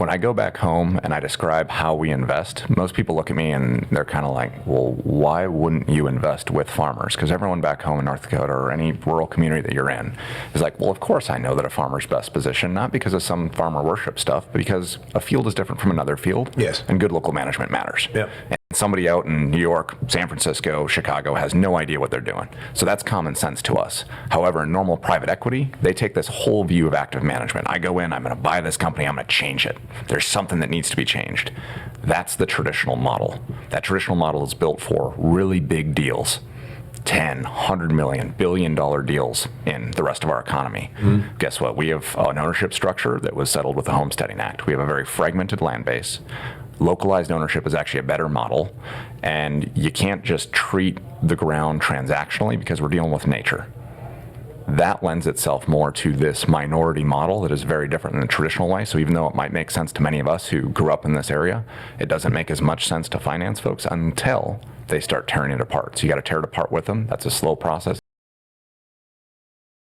When I go back home and I describe how we invest, most people look at me and they're kind of like, well, why wouldn't you invest with farmers? Because everyone back home in North Dakota or any rural community that you're in is like, well, of course I know that a farmer's best position, not because of some farmer worship stuff, but because a field is different from another field. Yes. And good local management matters. Yep. And somebody out in New York, San Francisco, Chicago has no idea what they're doing. So that's common sense to us. However, in normal private equity, they take this whole view of active management. I go in, I'm going to buy this company, I'm going to change it. There's something that needs to be changed. That's the traditional model. That traditional model is built for really big deals. 10, 100 million, billion-dollar deals in the rest of our economy. Mm-hmm. Guess what? We have an ownership structure that was settled with the Homesteading Act. We have a very fragmented land base. Localized ownership is actually a better model, and you can't just treat the ground transactionally because we're dealing with nature. That lends itself more to this minority model that is very different than the traditional way. So even though it might make sense to many of us who grew up in this area, it doesn't make as much sense to finance folks until they start tearing it apart. So you got to tear it apart with them. That's a slow process.